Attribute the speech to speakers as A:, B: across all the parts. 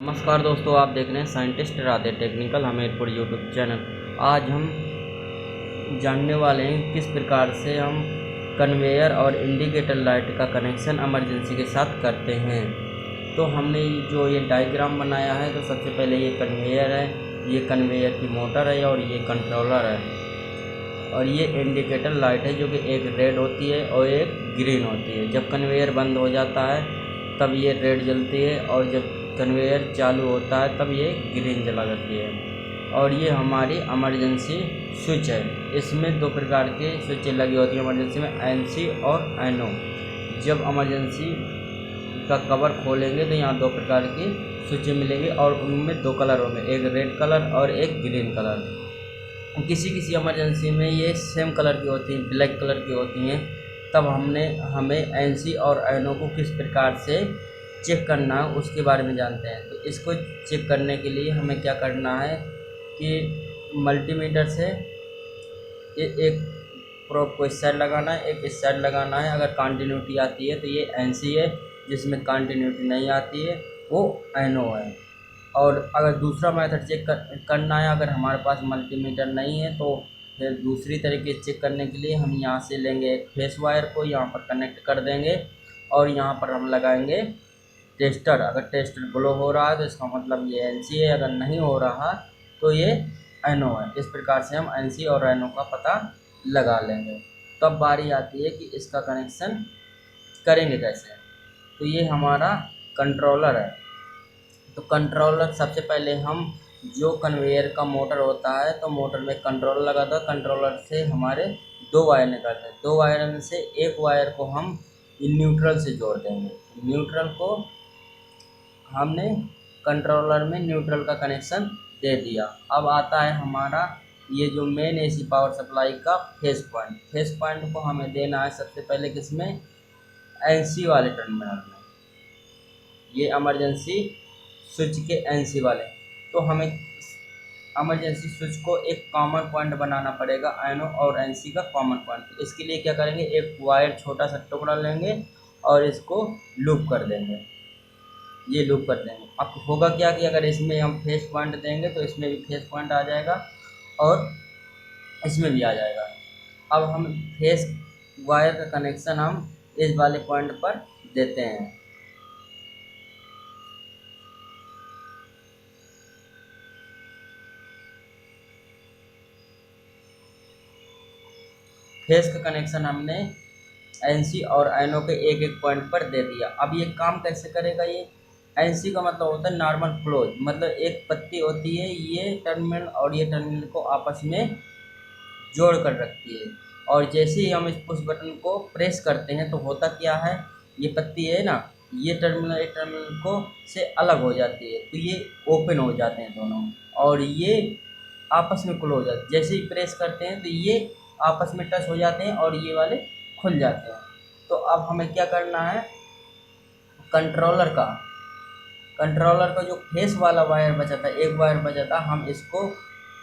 A: नमस्कार दोस्तों, आप देख रहे हैं scientist Radhe technical Hamirpur YouTube channel. आज हम जानने वाले हैं किस प्रकार से हम कन्वेयर और इंडिकेटर लाइट का कनेक्शन इमरजेंसी के साथ करते हैं। तो हमने जो ये डायग्राम बनाया है, तो सबसे पहले ये कन्वेयर है, ये कन्वेयर की मोटर है और ये कंट्रोलर है और ये इंडिकेटर लाइट है जो कि एक रेड होती है और एक ग्रीन होती है। जब कन्वेयर बंद हो जाता है तब ये रेड जलती है और जब कन्वेयर चालू होता है तब ये ग्रीन जला जाती है। और ये हमारी इमरजेंसी स्विच है। इसमें दो प्रकार के स्विचें लगी होती हैं इमरजेंसी में, एनसी और एनओ। जब इमरजेंसी का कवर खोलेंगे तो यहाँ दो प्रकार की स्विचें मिलेंगी और उनमें दो कलर होंगे, एक रेड कलर और एक ग्रीन कलर। किसी किसी इमरजेंसी में ये सेम कलर की होती हैं, ब्लैक कलर की होती हैं। तब हमें एनसी और एनओ को किस प्रकार से चेक करना है उसके बारे में जानते हैं। तो इसको चेक करने के लिए हमें क्या करना है कि मल्टीमीटर से एक प्रोब को इस साइड लगाना है, एक इस साइड लगाना है। अगर कंटिन्यूटी आती है तो ये एनसी है, जिसमें कंटिन्यूटी नहीं आती है वो एनओ है। और अगर दूसरा मेथड चेक करना है, अगर हमारे पास मल्टीमीटर नहीं है, तो फिर दूसरी तरीके से चेक करने के लिए हम यहाँ से लेंगे एक फेस वायर को, यहाँ पर कनेक्ट कर देंगे और यहाँ पर हम लगाएंगे टेस्टर। अगर टेस्टर ग्लो हो रहा है तो इसका मतलब ये एनसी है, अगर नहीं हो रहा तो ये एनओ है। इस प्रकार से हम एनसी और एनओ का पता लगा लेंगे। तब बारी आती है कि इसका कनेक्शन करेंगे कैसे। तो ये हमारा कंट्रोलर है। तो कंट्रोलर सबसे पहले हम जो कन्वेयर का मोटर होता है, तो मोटर में कंट्रोलर लगा था, कंट्रोलर से हमारे दो वायर निकलते हैं। दो वायर में से एक वायर को हम न्यूट्रल से जोड़ देंगे। न्यूट्रल को हमने कंट्रोलर में न्यूट्रल का कनेक्शन दे दिया। अब आता है हमारा ये जो मेन एसी पावर सप्लाई का फेस पॉइंट। फेस पॉइंट को हमें देना है सबसे पहले किसमें, एनसी वाले टर्मिनल में, ये इमरजेंसी स्विच के एनसी वाले। तो हमें इमरजेंसी स्विच को एक कॉमन पॉइंट बनाना पड़ेगा, एनओ और एनसी का कॉमन पॉइंट। तो इसके लिए क्या करेंगे, एक वायर छोटा सा टुकड़ा लेंगे और इसको लूप कर देंगे, ये लूप कर देंगे। अब होगा क्या कि अगर इसमें हम फेस पॉइंट देंगे तो इसमें भी फेस पॉइंट आ जाएगा और इसमें भी आ जाएगा। अब हम फेस वायर का कनेक्शन हम इस वाले पॉइंट पर देते हैं। फेस का कनेक्शन हमने एनसी और एनओ के एक एक पॉइंट पर दे दिया। अब ये काम कैसे करेगा, ये एनसी का मतलब होता है नॉर्मल क्लोज, मतलब एक पत्ती होती है, ये टर्मिनल और ये टर्मिनल को आपस में जोड़ कर रखती है। और जैसे ही हम इस पुश बटन को प्रेस करते हैं तो होता क्या है, ये पत्ती है ना, ये टर्मिनल को से अलग हो जाती है, तो ये ओपन हो जाते हैं दोनों और ये आपस में क्लोज हो जाते हैं। जैसे ही प्रेस करते हैं तो ये आपस में टच हो जाते हैं और ये वाले खुल जाते हैं। तो अब हमें क्या करना है, कंट्रोलर का जो फेस वाला वायर बचा था, एक वायर बचा था, हम इसको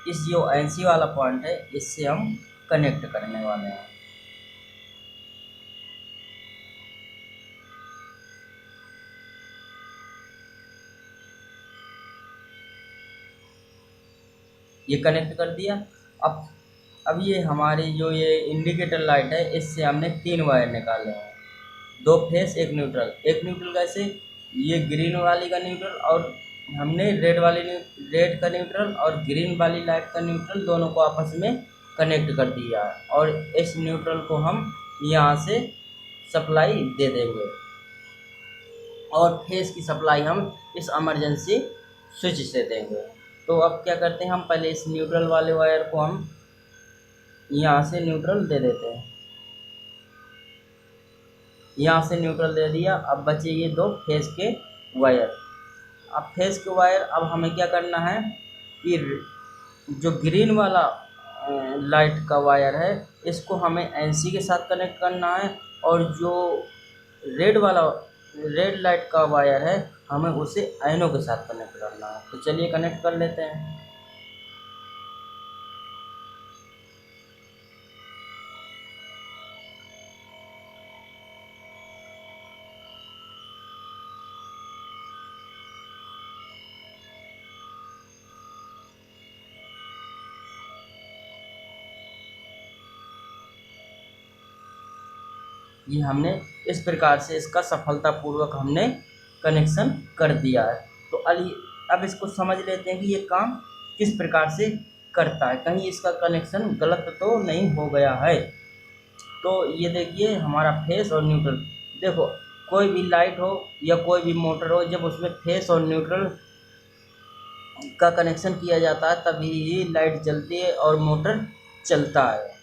A: इस जो एनसी वाला पॉइंट है इससे हम कनेक्ट करने वाले हैं। ये कनेक्ट कर दिया। अब ये हमारी जो ये इंडिकेटर लाइट है, इससे हमने तीन वायर निकाले हैं, दो फेस एक न्यूट्रल। एक न्यूट्रल कैसे, ये ग्रीन वाली का न्यूट्रल और हमने रेड का न्यूट्रल और ग्रीन वाली लाइट का न्यूट्रल दोनों को आपस में कनेक्ट कर दिया है। और इस न्यूट्रल को हम यहाँ से सप्लाई दे देंगे और फेस की सप्लाई हम इस इमरजेंसी स्विच से देंगे। तो अब क्या करते हैं, हम पहले इस न्यूट्रल वाले वायर को हम यहाँ से न्यूट्रल दे देते हैं, यहाँ से न्यूट्रल दे दिया। अब बचे ये दो फेस के वायर। अब फेस के वायर, अब हमें क्या करना है कि जो ग्रीन वाला लाइट का वायर है इसको हमें एनसी के साथ कनेक्ट करना है और जो रेड लाइट का वायर है हमें उसे एनओ के साथ कनेक्ट करना है। तो चलिए कनेक्ट कर लेते हैं। ये हमने इस प्रकार से इसका सफलतापूर्वक हमने कनेक्शन कर दिया है। तो अब इसको समझ लेते हैं कि ये काम किस प्रकार से करता है, कहीं इसका कनेक्शन गलत तो नहीं हो गया है। तो ये देखिए हमारा फेस और न्यूट्रल, देखो कोई भी लाइट हो या कोई भी मोटर हो, जब उसमें फेस और न्यूट्रल का कनेक्शन किया जाता है तभी ही लाइट जलती है और मोटर चलता है।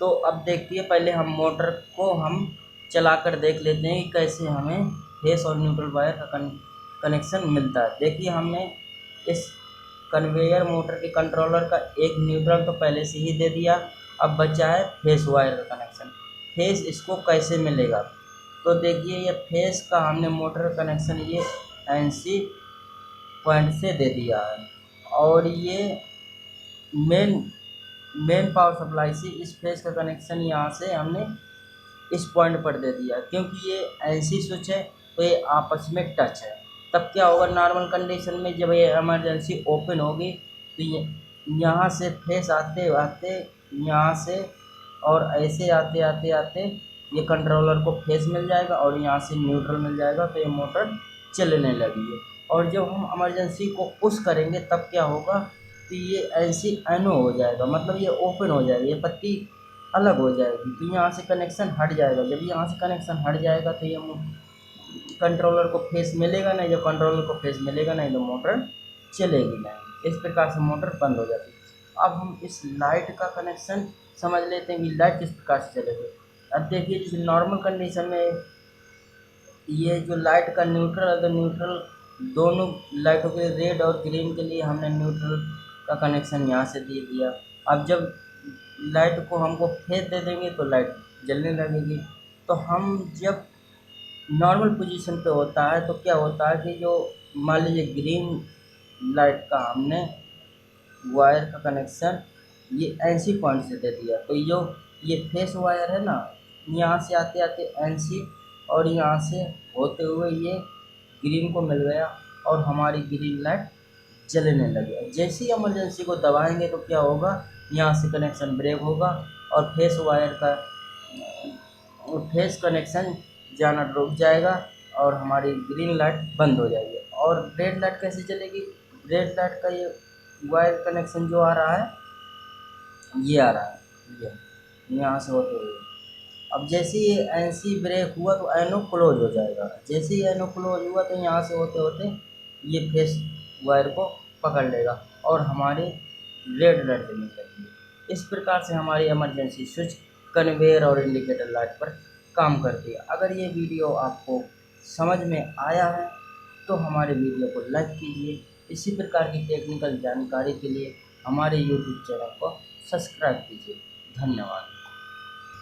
A: तो अब देखिए पहले हम मोटर को हम चला कर देख लेते हैं कि कैसे हमें फेस और न्यूट्रल वायर का कनेक्शन मिलता है। देखिए हमने इस कन्वेयर मोटर के कंट्रोलर का एक न्यूट्रल तो पहले से ही दे दिया, अब बचा है फेस वायर का कनेक्शन। फेस इसको कैसे मिलेगा, तो देखिए ये फेस का हमने मोटर कनेक्शन ये NC पॉइंट से दे दिया है और ये मेन पावर सप्लाई से इस फेस का कनेक्शन यहाँ से हमने इस पॉइंट पर दे दिया, क्योंकि ये NC स्विच है तो ये आपस में टच है। तब क्या होगा नॉर्मल कंडीशन में, जब ये इमरजेंसी ओपन होगी तो ये यहाँ से फेस आते आते यहाँ से और ऐसे आते आते आते ये कंट्रोलर को फेस मिल जाएगा और यहाँ से न्यूट्रल मिल जाएगा, तो ये मोटर चलने लगेगी। और जब हम इमरजेंसी को पुश करेंगे तब क्या होगा, तो ये NC NO हो जाएगा, मतलब ये ओपन हो जाएगी, ये पत्ती अलग हो जाएगी, तो यहाँ से कनेक्शन हट जाएगा। जब यहाँ से कनेक्शन हट जाएगा तो ये कंट्रोलर को फेस मिलेगा नहीं, जब कंट्रोलर को फेस मिलेगा नहीं तो मोटर चलेगी नहीं। इस प्रकार से मोटर बंद हो जाती है। अब हम इस लाइट का कनेक्शन समझ लेते हैं कि लाइट किस प्रकार से चलेगी। अब देखिए जैसे नॉर्मल कंडीशन में ये जो लाइट का न्यूट्रल है, तो न्यूट्रल दोनों लाइटों के रेड और ग्रीन के लिए हमने न्यूट्रल का कनेक्शन यहाँ से दे दिया। अब जब लाइट को हमको फेस दे देंगे तो लाइट जलने लगेगी। तो हम जब नॉर्मल पोजीशन पे होता है तो क्या होता है कि जो मान लीजिए ग्रीन लाइट का हमने वायर का कनेक्शन ये NC पॉइंट से दे दिया, तो ये फेस वायर है ना, यहाँ से आते आते NC और यहाँ से होते हुए ये ग्रीन को मिल गया और हमारी ग्रीन लाइट जलने लगी। जैसे ही इमरजेंसी को दबाएंगे तो क्या होगा, यहाँ से कनेक्शन ब्रेक होगा और फेस वायर का फेस कनेक्शन जाना रुक जाएगा और हमारी ग्रीन लाइट बंद हो जाएगी। और रेड लाइट कैसे चलेगी, रेड लाइट का ये वायर कनेक्शन जो आ रहा है ये आ रहा है, ये यहाँ से होते हुए अब जैसे ये NC ब्रेक हुआ तो NO क्लोज हो जाएगा। जैसे ही NO क्लोज हुआ तो यहाँ से होते होते ये फेस वायर को पकड़ लेगा और हमारी रेड लाइट जलने लगेगी। इस प्रकार से हमारी इमरजेंसी स्विच कन्वेयर और इंडिकेटर लाइट पर काम करती है। अगर ये वीडियो आपको समझ में आया है तो हमारे वीडियो को लाइक कीजिए। इसी प्रकार की टेक्निकल जानकारी के लिए हमारे YouTube चैनल को सब्सक्राइब कीजिए। धन्यवाद।